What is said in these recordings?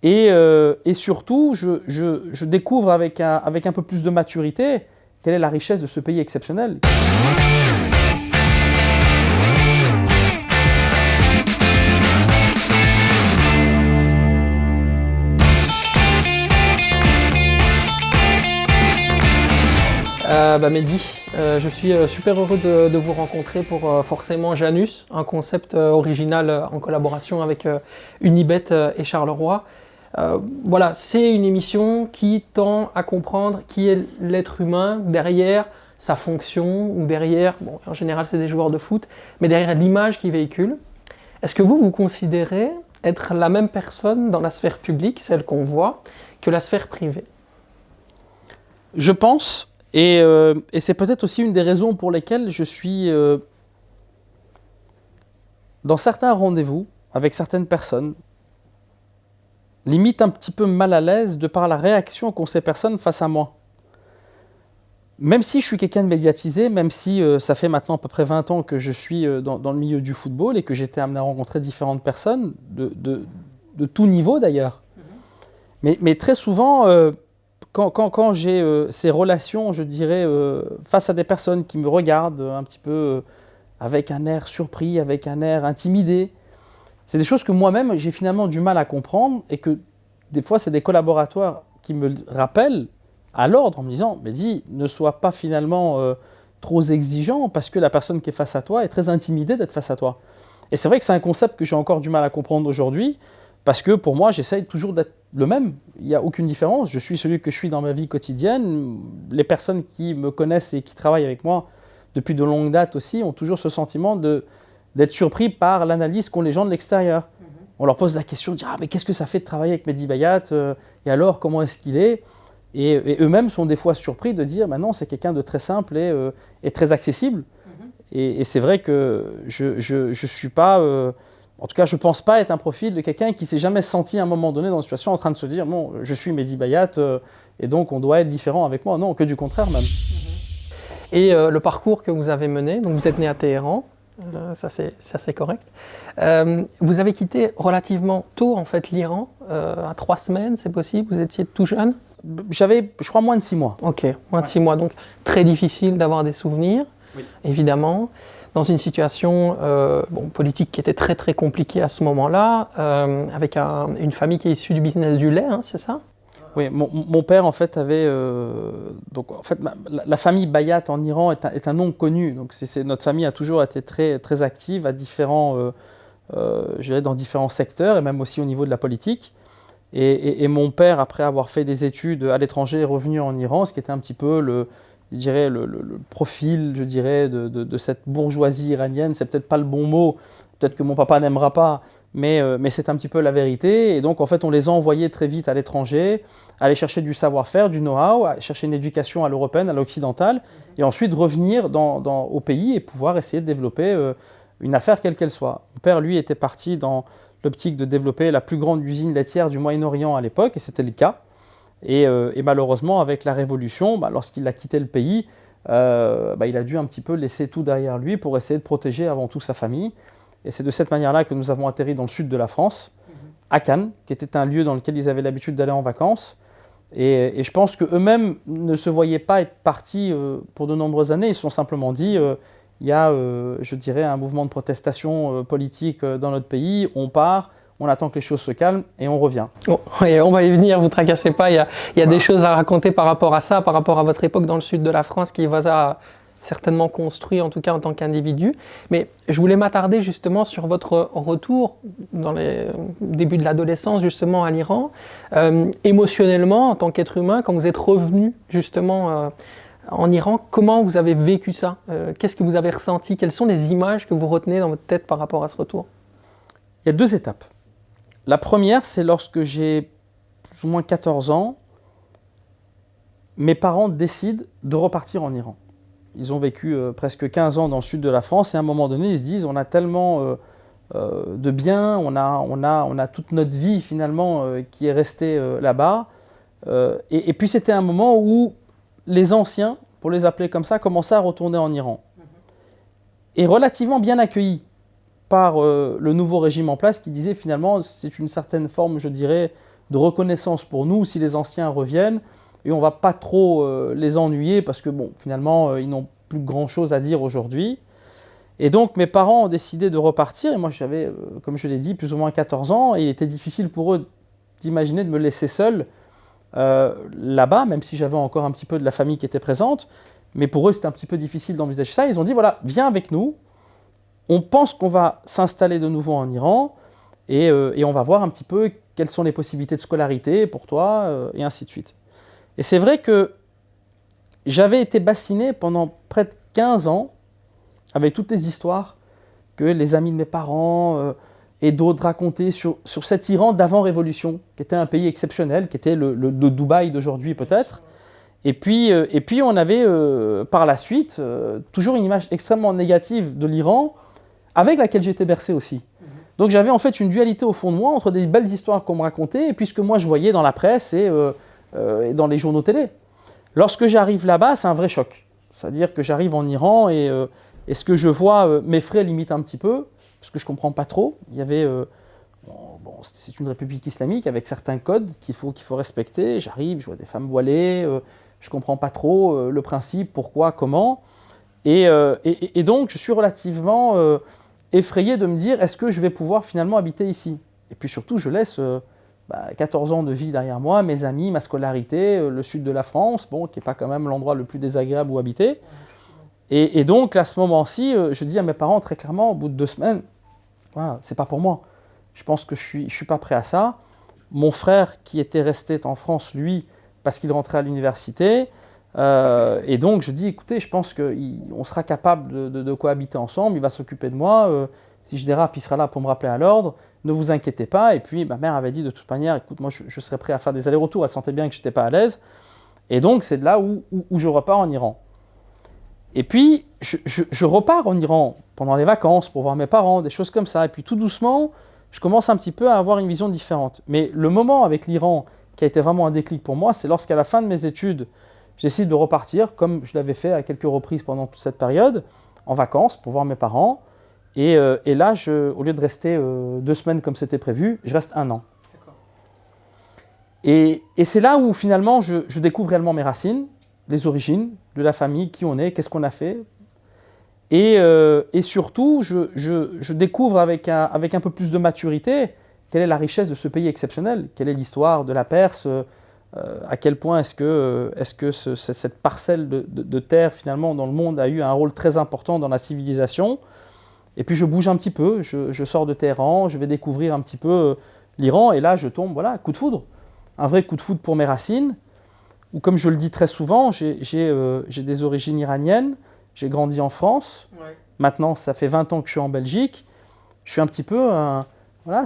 Et surtout, je découvre avec un peu plus de maturité quelle est la richesse de ce pays exceptionnel. Mehdi, je suis super heureux de vous rencontrer pour Forcément Janus, un concept original en collaboration avec Unibet et Charleroi. Voilà, c'est une émission qui tend à comprendre qui est l'être humain derrière sa fonction ou derrière, bon, en général c'est des joueurs de foot, mais derrière l'image qu'ils véhiculent. Est-ce que vous considérez être la même personne dans la sphère publique, celle qu'on voit, que la sphère privée? Je pense. Et c'est peut-être aussi une des raisons pour lesquelles je suis dans certains rendez-vous avec certaines personnes, limite un petit peu mal à l'aise de par la réaction qu'ont ces personnes face à moi. Même si je suis quelqu'un de médiatisé, même si ça fait maintenant à peu près 20 ans que je suis dans le milieu du football et que j'étais amené à rencontrer différentes personnes, de tout niveau d'ailleurs. Mais très souvent... Quand j'ai ces relations, je dirais, face à des personnes qui me regardent un petit peu avec un air surpris, avec un air intimidé, c'est des choses que moi-même, j'ai finalement du mal à comprendre et que des fois, c'est des collaborateurs qui me rappellent à l'ordre en me disant « Mehdi, ne sois pas finalement trop exigeant parce que la personne qui est face à toi est très intimidée d'être face à toi. » Et c'est vrai que c'est un concept que j'ai encore du mal à comprendre aujourd'hui. Parce que pour moi, j'essaye toujours d'être le même. Il n'y a aucune différence. Je suis celui que je suis dans ma vie quotidienne. Les personnes qui me connaissent et qui travaillent avec moi depuis de longues dates aussi ont toujours ce sentiment d'être surpris par l'analyse qu'ont les gens de l'extérieur. On leur pose la question, de dire « Ah, mais qu'est-ce que ça fait de travailler avec Mehdi Bayat et alors, comment est-ce qu'il est ?» Et eux-mêmes sont des fois surpris de dire « Non, c'est quelqu'un de très simple et très accessible. » Et c'est vrai que je ne suis pas... En tout cas, je ne pense pas être un profil de quelqu'un qui ne s'est jamais senti à un moment donné dans une situation en train de se dire « Bon, je suis Mehdi Bayat et donc on doit être différent avec moi. » Non, que du contraire même. Et le parcours que vous avez mené, donc vous êtes né à Téhéran, ça c'est correct. Vous avez quitté relativement tôt en fait l'Iran, à 3 semaines, c'est possible? Vous étiez tout jeune? J'avais, je crois, moins de 6 mois. Ok, moins de 6 mois, donc très difficile d'avoir des souvenirs, oui. Évidemment. Dans une situation politique qui était très très compliquée à ce moment-là, avec une famille qui est issue du business du lait, hein, c'est ça? Oui, mon père en fait avait... donc en fait, la famille Bayat en Iran est un nom connu. Donc notre famille a toujours été très, très active à différents, je dirais dans différents secteurs et même aussi au niveau de la politique. Et mon père, après avoir fait des études à l'étranger, est revenu en Iran, ce qui était un petit peu le profil, je dirais, de cette bourgeoisie iranienne. C'est peut-être pas le bon mot, peut-être que mon papa n'aimera pas, mais c'est un petit peu la vérité. Et donc, en fait, on les a envoyés très vite à l'étranger, aller chercher du savoir-faire, du know-how, chercher une éducation à l'européenne, à l'occidentale, et ensuite revenir au pays et pouvoir essayer de développer une affaire quelle qu'elle soit. Mon père, lui, était parti dans l'optique de développer la plus grande usine laitière du Moyen-Orient à l'époque, et c'était le cas. Et malheureusement, avec la Révolution, lorsqu'il a quitté le pays, il a dû un petit peu laisser tout derrière lui pour essayer de protéger avant tout sa famille. Et c'est de cette manière-là que nous avons atterri dans le sud de la France, à Cannes, qui était un lieu dans lequel ils avaient l'habitude d'aller en vacances. Et je pense qu'eux-mêmes ne se voyaient pas être partis pour de nombreuses années. Ils se sont simplement dit, il y a, je dirais, un mouvement de protestation politique dans notre pays, on part, on attend que les choses se calment et on revient. Oh, oui, on va y venir, vous ne tracassez pas, il y a des choses à raconter par rapport à ça, par rapport à votre époque dans le sud de la France qui vous a certainement construit, en tout cas en tant qu'individu. Mais je voulais m'attarder justement sur votre retour dans les débuts de l'adolescence justement à l'Iran. Émotionnellement, en tant qu'être humain, quand vous êtes revenu justement en Iran, comment vous avez vécu ça? Qu'est-ce que vous avez ressenti? Quelles sont les images que vous retenez dans votre tête par rapport à ce retour? Il y a 2 étapes. La première, c'est lorsque j'ai plus ou moins 14 ans, mes parents décident de repartir en Iran. Ils ont vécu presque 15 ans dans le sud de la France et à un moment donné, ils se disent on a tellement de biens, on a toute notre vie finalement qui est restée là-bas. Et puis c'était un moment où les anciens, pour les appeler comme ça, commençaient à retourner en Iran. Et relativement bien accueillis par le nouveau régime en place qui disait finalement c'est une certaine forme, je dirais, de reconnaissance pour nous si les anciens reviennent, et on ne va pas trop les ennuyer parce que bon, finalement, ils n'ont plus grand-chose à dire aujourd'hui. Et donc mes parents ont décidé de repartir, et moi j'avais, comme je l'ai dit, plus ou moins 14 ans, et il était difficile pour eux d'imaginer de me laisser seul là-bas, même si j'avais encore un petit peu de la famille qui était présente, mais pour eux c'était un petit peu difficile d'envisager ça. Ils ont dit voilà, viens avec nous, on pense qu'on va s'installer de nouveau en Iran, et on va voir un petit peu quelles sont les possibilités de scolarité pour toi, et ainsi de suite. Et c'est vrai que j'avais été bassiné pendant près de 15 ans, avec toutes les histoires que les amis de mes parents et d'autres racontaient sur cet Iran d'avant-révolution, qui était un pays exceptionnel, qui était le Dubaï d'aujourd'hui peut-être. Et puis on avait par la suite toujours une image extrêmement négative de l'Iran, avec laquelle j'étais bercé aussi. Donc j'avais en fait une dualité au fond de moi entre des belles histoires qu'on me racontait et puis ce que moi je voyais dans la presse et dans les journaux télé. Lorsque j'arrive là-bas, c'est un vrai choc. C'est-à-dire que j'arrive en Iran et ce que je vois m'effraie limite un petit peu, parce que je ne comprends pas trop. Il y avait, c'est une république islamique avec certains codes qu'il faut respecter. J'arrive, je vois des femmes voilées, je ne comprends pas trop le principe, pourquoi, comment. Et donc je suis relativement effrayé de me dire, est-ce que je vais pouvoir finalement habiter ici? Et puis surtout, je laisse 14 ans de vie derrière moi, mes amis, ma scolarité, le sud de la France, qui n'est pas quand même l'endroit le plus désagréable où habiter. Et donc, à ce moment-ci, je dis à mes parents très clairement, au bout de 2 semaines, voilà, c'est pas pour moi. Je pense que je suis pas prêt à ça. Mon frère, qui était resté en France, lui, parce qu'il rentrait à l'université, et donc je dis, écoutez, je pense qu'on sera capable de cohabiter ensemble, il va s'occuper de moi, si je dérape, il sera là pour me rappeler à l'ordre, ne vous inquiétez pas. Et puis, ma mère avait dit de toute manière, écoute, moi, je serais prêt à faire des allers-retours, elle sentait bien que je n'étais pas à l'aise. Et donc, c'est de là où je repars en Iran. Et puis, je repars en Iran pendant les vacances pour voir mes parents, des choses comme ça. Et puis, tout doucement, je commence un petit peu à avoir une vision différente. Mais le moment avec l'Iran qui a été vraiment un déclic pour moi, c'est lorsqu'à la fin de mes études, je décide de repartir, comme je l'avais fait à quelques reprises pendant toute cette période, en vacances pour voir mes parents. Et là, au lieu de rester 2 semaines comme c'était prévu, je reste 1 an. Et c'est là où finalement je découvre réellement mes racines, les origines de la famille, qui on est, qu'est-ce qu'on a fait. Et surtout, je découvre avec un peu plus de maturité quelle est la richesse de ce pays exceptionnel, quelle est l'histoire de la Perse, à quel point est-ce que cette parcelle de terre finalement dans le monde a eu un rôle très important dans la civilisation. Et puis je bouge un petit peu, je sors de Téhéran, je vais découvrir un petit peu l'Iran, et là je tombe, voilà, coup de foudre. Un vrai coup de foudre pour mes racines, où comme je le dis très souvent, j'ai des origines iraniennes, j'ai grandi en France, maintenant ça fait 20 ans que je suis en Belgique, je suis un petit peu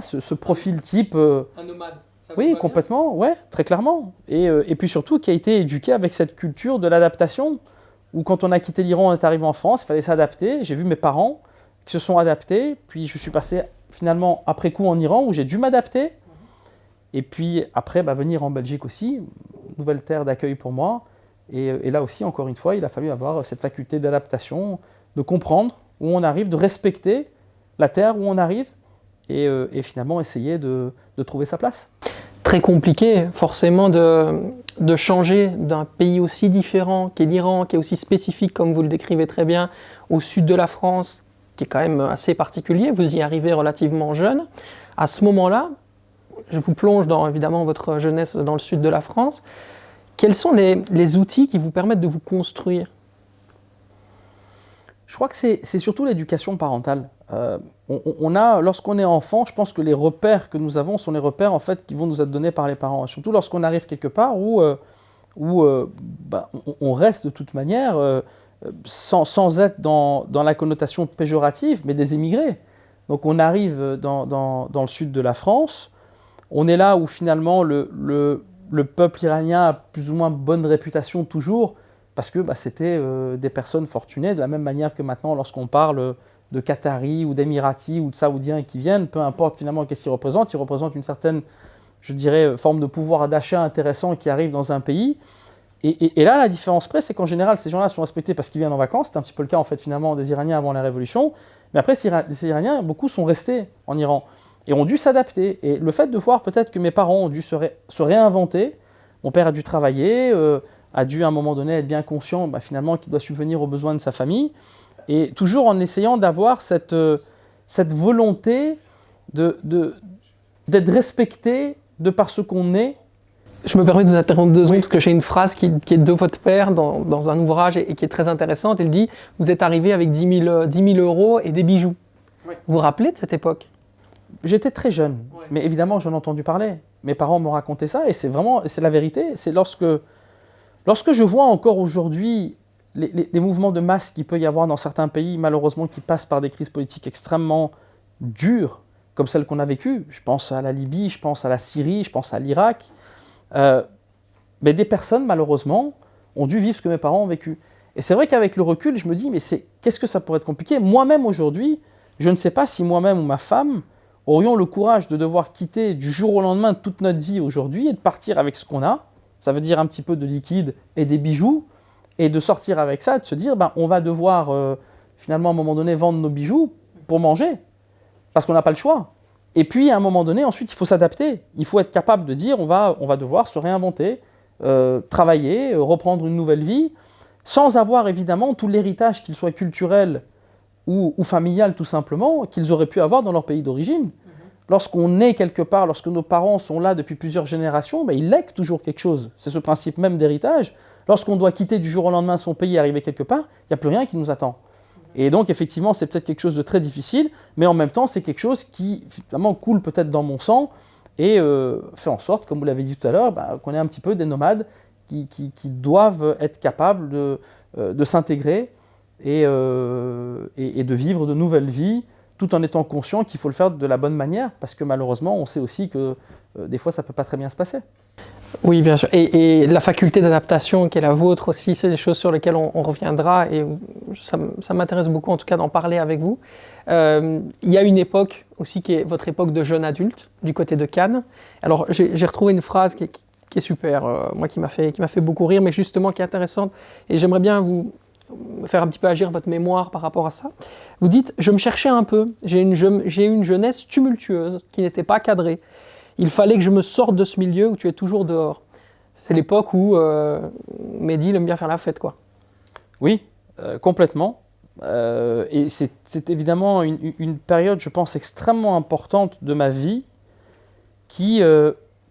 ce profil type... un nomade. Oui, complètement, ouais, très clairement. Et puis surtout qui a été éduqué avec cette culture de l'adaptation, où quand on a quitté l'Iran, on est arrivé en France, il fallait s'adapter. J'ai vu mes parents qui se sont adaptés, puis je suis passé finalement après coup en Iran, où j'ai dû m'adapter. Et puis après, venir en Belgique aussi, nouvelle terre d'accueil pour moi. Et là aussi, encore une fois, il a fallu avoir cette faculté d'adaptation, de comprendre où on arrive, de respecter la terre où on arrive, et finalement essayer de trouver sa place. Très compliqué, forcément, de changer d'un pays aussi différent qu'est l'Iran, qui est aussi spécifique, comme vous le décrivez très bien, au sud de la France, qui est quand même assez particulier. Vous y arrivez relativement jeune. À ce moment-là, je vous plonge dans évidemment votre jeunesse dans le sud de la France. Quels sont les outils qui vous permettent de vous construire? Je crois que c'est surtout l'éducation parentale. Lorsqu'on est enfant, je pense que les repères que nous avons sont les repères en fait, qui vont nous être donnés par les parents. Surtout lorsqu'on arrive quelque part où on reste de toute manière sans être dans la connotation péjorative, mais des émigrés. Donc on arrive dans le sud de la France, on est là où finalement le peuple iranien a plus ou moins bonne réputation toujours, parce que c'était des personnes fortunées, de la même manière que maintenant lorsqu'on parle de Qataris ou d'Émiratis ou de Saoudiens qui viennent, peu importe finalement qu'est-ce qu'ils représentent, ils représentent une certaine, je dirais, forme de pouvoir d'achat intéressant qui arrive dans un pays. Et là, la différence près, c'est qu'en général, ces gens-là sont respectés parce qu'ils viennent en vacances. C'était un petit peu le cas en fait finalement des Iraniens avant la Révolution. Mais après, ces Iraniens, beaucoup sont restés en Iran. et ont dû s'adapter. Et le fait de voir peut-être que mes parents ont dû se réinventer, mon père a dû travailler, a dû à un moment donné être bien conscient finalement qu'il doit subvenir aux besoins de sa famille, et toujours en essayant d'avoir cette volonté d'être respecté de par ce qu'on est. Je me permets de vous interrompre 2 secondes parce que j'ai une phrase qui est de votre père dans un ouvrage et qui est très intéressante. Il dit « Vous êtes arrivé avec 10 000 euros et des bijoux. » Vous vous rappelez de cette époque? J'étais très jeune, mais évidemment j'en ai entendu parler. Mes parents m'ont raconté ça et c'est la vérité. C'est lorsque je vois encore aujourd'hui les mouvements de masse qu'il peut y avoir dans certains pays, malheureusement qui passent par des crises politiques extrêmement dures, comme celles qu'on a vécues. Je pense à la Libye, je pense à la Syrie, je pense à l'Irak. Mais des personnes, malheureusement, ont dû vivre ce que mes parents ont vécu. Et c'est vrai qu'avec le recul, je me dis, mais qu'est-ce que ça pourrait être compliqué? Moi-même, aujourd'hui, je ne sais pas si moi-même ou ma femme aurions le courage de devoir quitter du jour au lendemain toute notre vie aujourd'hui et de partir avec ce qu'on a. Ça veut dire un petit peu de liquide et des bijoux, et de sortir avec ça, et de se dire, on va devoir finalement à un moment donné vendre nos bijoux pour manger, parce qu'on n'a pas le choix. Et puis, à un moment donné, ensuite, il faut s'adapter. Il faut être capable de dire, on va devoir se réinventer, travailler, reprendre une nouvelle vie, sans avoir évidemment tout l'héritage, qu'il soit culturel ou familial tout simplement, qu'ils auraient pu avoir dans leur pays d'origine. Lorsqu'on est quelque part, lorsque nos parents sont là depuis plusieurs générations, ils lèguent toujours quelque chose. C'est ce principe même d'héritage. Lorsqu'on doit quitter du jour au lendemain son pays et arriver quelque part, il n'y a plus rien qui nous attend. Et donc, effectivement, c'est peut-être quelque chose de très difficile, mais en même temps, c'est quelque chose qui, finalement, coule peut-être dans mon sang et fait en sorte, comme vous l'avez dit tout à l'heure, qu'on est un petit peu des nomades qui doivent être capables de s'intégrer et de vivre de nouvelles vies, tout en étant conscient qu'il faut le faire de la bonne manière, parce que malheureusement, on sait aussi que des fois, ça ne peut pas très bien se passer. Oui, bien sûr. Et la faculté d'adaptation qui est la vôtre aussi, c'est des choses sur lesquelles on reviendra et ça m'intéresse beaucoup en tout cas d'en parler avec vous. Il y a une époque aussi qui est votre époque de jeune adulte, du côté de Cannes. Alors j'ai retrouvé une phrase qui est super, moi qui m'a fait beaucoup rire, mais justement qui est intéressante et j'aimerais bien vous faire un petit peu agir votre mémoire par rapport à ça. Vous dites « Je me cherchais un peu, j'ai une jeunesse tumultueuse qui n'était pas cadrée. Il fallait que je me sorte de ce milieu où tu es toujours dehors. » C'est l'époque où Mehdi aime bien faire la fête, quoi. Oui, complètement. Et c'est évidemment une période, je pense, extrêmement importante de ma vie qui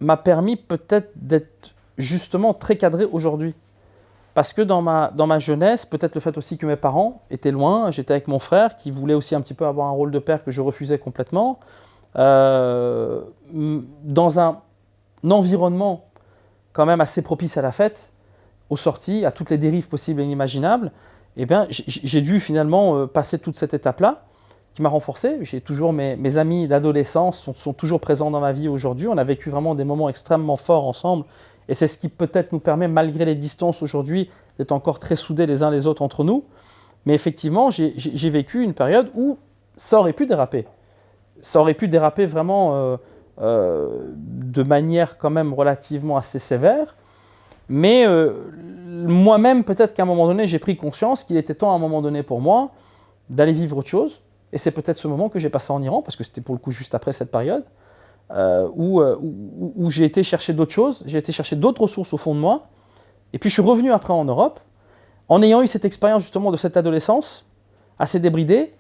m'a permis peut-être d'être justement très cadré aujourd'hui. Parce que dans ma jeunesse, peut-être le fait aussi que mes parents étaient loin, j'étais avec mon frère qui voulait aussi un petit peu avoir un rôle de père que je refusais complètement. Dans un environnement quand même assez propice à la fête, aux sorties, à toutes les dérives possibles et inimaginables, j'ai dû finalement passer toute cette étape-là qui m'a renforcé. J'ai toujours mes amis d'adolescence sont toujours présents dans ma vie aujourd'hui. On a vécu vraiment des moments extrêmement forts ensemble et c'est ce qui peut-être nous permet, malgré les distances aujourd'hui, d'être encore très soudés les uns les autres entre nous. Mais effectivement, j'ai vécu une période où ça aurait pu déraper. Ça aurait pu déraper vraiment de manière quand même relativement assez sévère. Mais moi-même, peut-être qu'à un moment donné, j'ai pris conscience qu'il était temps à un moment donné pour moi d'aller vivre autre chose. Et c'est peut-être ce moment que j'ai passé en Iran, parce que c'était pour le coup juste après cette période, où j'ai été chercher d'autres choses, j'ai été chercher d'autres ressources au fond de moi. Et puis je suis revenu après en Europe, en ayant eu cette expérience justement de cette adolescence, assez débridée,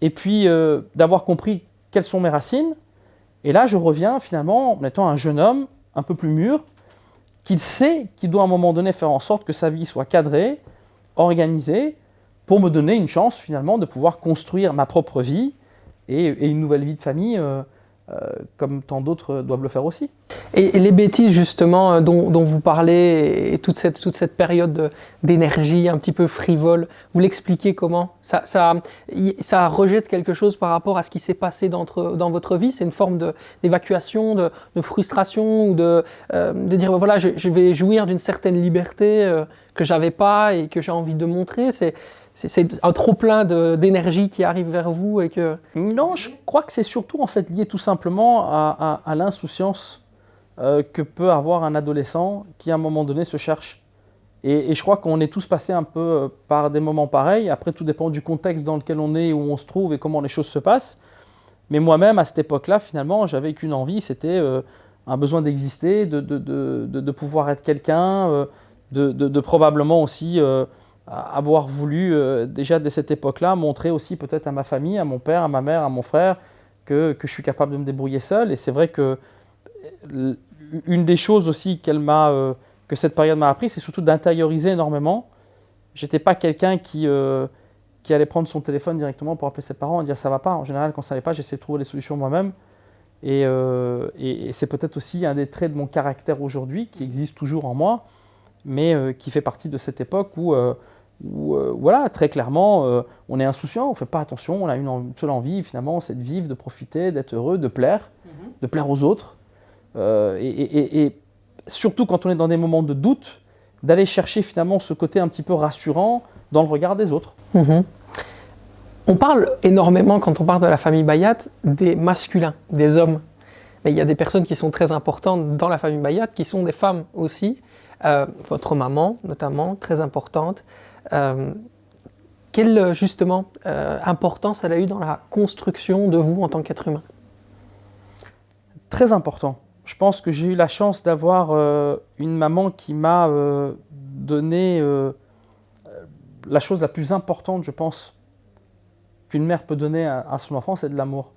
et puis d'avoir compris quelles sont mes racines. Et là, je reviens finalement en étant un jeune homme un peu plus mûr, qu'il sait qu'il doit à un moment donné faire en sorte que sa vie soit cadrée, organisée, pour me donner une chance finalement de pouvoir construire ma propre vie et une nouvelle vie de famille comme tant d'autres doivent le faire aussi. Et les bêtises justement dont vous parlez et toute cette période d'énergie un petit peu frivole, vous l'expliquez comment? Ça rejette quelque chose par rapport à ce qui s'est passé dans votre vie? C'est une forme d'évacuation, de frustration ou de dire voilà, je vais jouir d'une certaine liberté que j'avais pas et que j'ai envie de montrer. C'est un trop-plein d'énergie qui arrive vers vous et que... Non, je crois que c'est surtout en fait lié tout simplement à l'insouciance que peut avoir un adolescent qui à un moment donné se cherche. Et je crois qu'on est tous passés un peu par des moments pareils. Après, tout dépend du contexte dans lequel on est, où on se trouve et comment les choses se passent. Mais moi-même, à cette époque-là, finalement, j'avais qu'une envie, c'était un besoin d'exister, de pouvoir être quelqu'un, de probablement aussi avoir voulu, déjà dès cette époque-là, montrer aussi peut-être à ma famille, à mon père, à ma mère, à mon frère, que je suis capable de me débrouiller seul. Et c'est vrai que une des choses aussi que cette période m'a appris, c'est surtout d'intérioriser énormément. J'étais pas quelqu'un qui allait prendre son téléphone directement pour appeler ses parents et dire ça va pas. En général, quand ça n'allait pas, j'essayais de trouver les solutions moi-même. Et c'est peut-être aussi un des traits de mon caractère aujourd'hui, qui existe toujours en moi, mais qui fait partie de cette époque où voilà, très clairement, on est insouciant, on ne fait pas attention, on a une seule envie, finalement, c'est de vivre, de profiter, d'être heureux, de plaire aux autres. Et surtout quand on est dans des moments de doute, d'aller chercher finalement ce côté un petit peu rassurant dans le regard des autres. On parle énormément, quand on parle de la famille Bayat, des masculins, des hommes. Mais il y a des personnes qui sont très importantes dans la famille Bayat, qui sont des femmes aussi. Votre maman, notamment, très importante. Quelle, justement, importance elle a eu dans la construction de vous en tant qu'être humain? Très important. Je pense que j'ai eu la chance d'avoir une maman qui m'a donné la chose la plus importante, je pense, qu'une mère peut donner à son enfant, c'est de l'amour.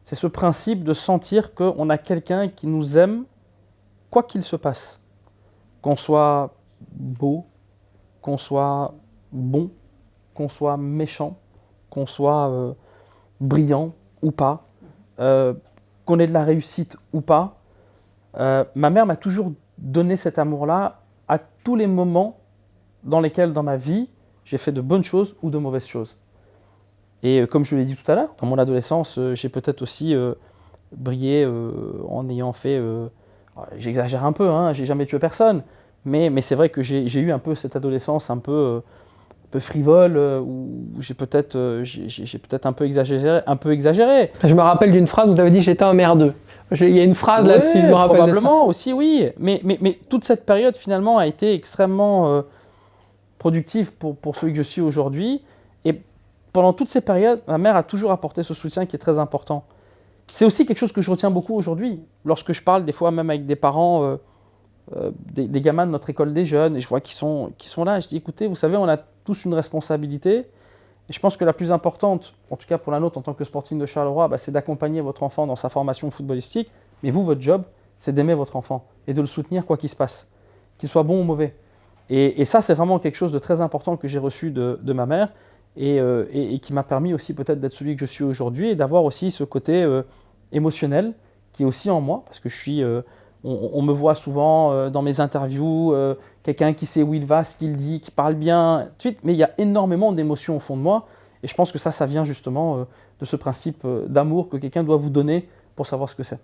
C'est ce principe de sentir qu'on a quelqu'un qui nous aime, quoi qu'il se passe. Qu'on soit beau, qu'on soit bon, qu'on soit méchant, qu'on soit brillant ou pas, qu'on ait de la réussite ou pas. Ma mère m'a toujours donné cet amour-là à tous les moments dans lesquels, dans ma vie, j'ai fait de bonnes choses ou de mauvaises choses. Et comme je l'ai dit tout à l'heure, dans mon adolescence, j'ai peut-être aussi brillé en ayant fait... j'exagère un peu, j'ai jamais tué personne, mais c'est vrai que j'ai eu un peu cette adolescence un peu frivole, où j'ai peut-être un peu exagéré. Je me rappelle d'une phrase où vous avez dit « j'étais un merdeux ». Il y a une phrase là-dessus, je me rappelle de ça. Probablement aussi, oui. Mais toute cette période, finalement, a été extrêmement productive pour celui que je suis aujourd'hui. Et pendant toutes ces périodes, ma mère a toujours apporté ce soutien qui est très important. C'est aussi quelque chose que je retiens beaucoup aujourd'hui. Lorsque je parle, des fois, même avec des parents, des gamins de notre école des jeunes, et je vois qu'ils sont là, je dis, écoutez, vous savez, on a tous une responsabilité. Et je pense que la plus importante, en tout cas pour la nôtre en tant que Sporting de Charleroi, c'est d'accompagner votre enfant dans sa formation footballistique. Mais vous, votre job, c'est d'aimer votre enfant et de le soutenir quoi qu'il se passe, qu'il soit bon ou mauvais. Et ça, c'est vraiment quelque chose de très important que j'ai reçu de ma mère et qui m'a permis aussi peut-être d'être celui que je suis aujourd'hui et d'avoir aussi ce côté émotionnel qui est aussi en moi, parce que je suis... on me voit souvent dans mes interviews, quelqu'un qui sait où il va, ce qu'il dit, qui parle bien, tout de suite, mais il y a énormément d'émotions au fond de moi. Et je pense que ça vient justement de ce principe d'amour que quelqu'un doit vous donner pour savoir ce que c'est.